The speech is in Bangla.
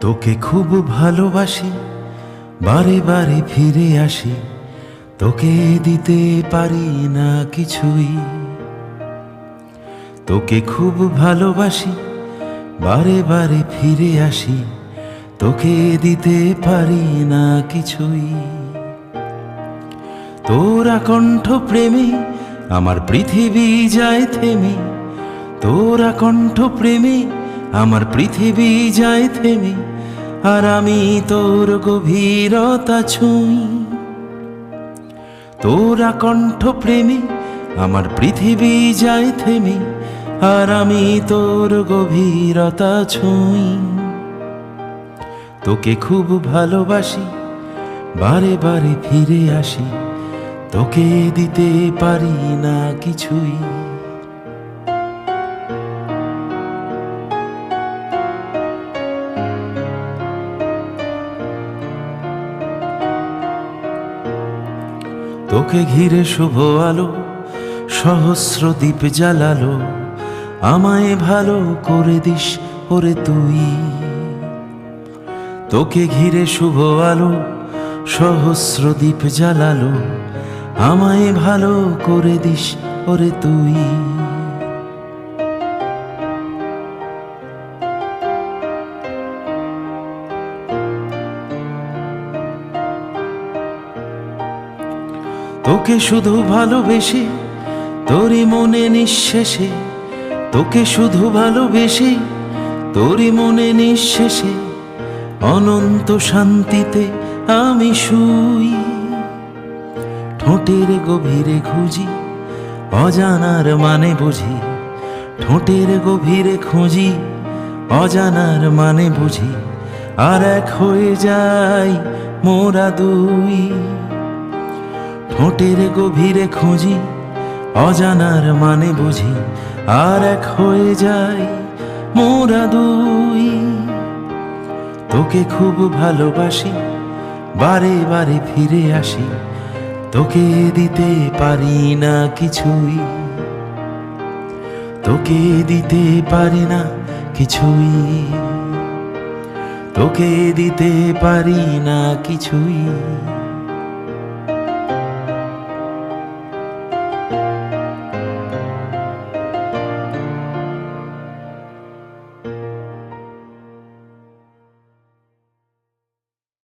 তোকে খুব ভালোবাসি, বারে বারে ফিরে আসি, তোকে দিতে পারি না কিছুই। তোকে খুব ভালোবাসি, বারে বারে ফিরে আসি, তোকে দিতে পারি না কিছুই। তোর আকণ্ঠ প্রেমে আমার পৃথিবী যায় থেমে, তোর আকণ্ঠ প্রেমে আমার পৃথিবী যায় থেমে, আর আমি তোর গভীরতা ছুঁই। তোর আকণ্ঠ প্রেমে আমার পৃথিবী যায় থেমে, আর আমি তোর গভীরতা ছুঁই। তোকে খুব ভালোবাসি, বারে বারে ফিরে আসি, তোকে দিতে পারি না কিছুই। তোকে ঘিরে শুভ আলো সহস্র দ্বীপ জ্বালালো, আমায় ভালো করে দিস ওরে তুই। তোকে ঘিরে শুভ আলো সহস্র দ্বীপ জ্বালালো, আমায় ভালো করে দিস ওরে তুই। তোকে শুধু ভালোবেসে তোরই মনে নিঃশেষে, তোকে শুধু ভালোবেসে তোরই মনে নিঃশেষে, অনন্ত শান্তিতে আমি শুই। ঠোঁটের গভীরে খুঁজি, অজানার মানে বুঝি, ঠোঁটের গভীরে খুঁজি, অজানার মানে বুঝি, আর এক হয়ে যাই মোরা দুই। ঠোঁটের গভীরে খুঁজি, অজানার মানে বুঝি, আর এক হয়ে যাই মোরা দুই। তোকে খুব ভালোবাসি, বারে বারে ফিরে আসি, তোকে দিতে পারি না কিছুই। তোকে দিতে পারি না কিছুই, তোকে দিতে পারি না কিছুই।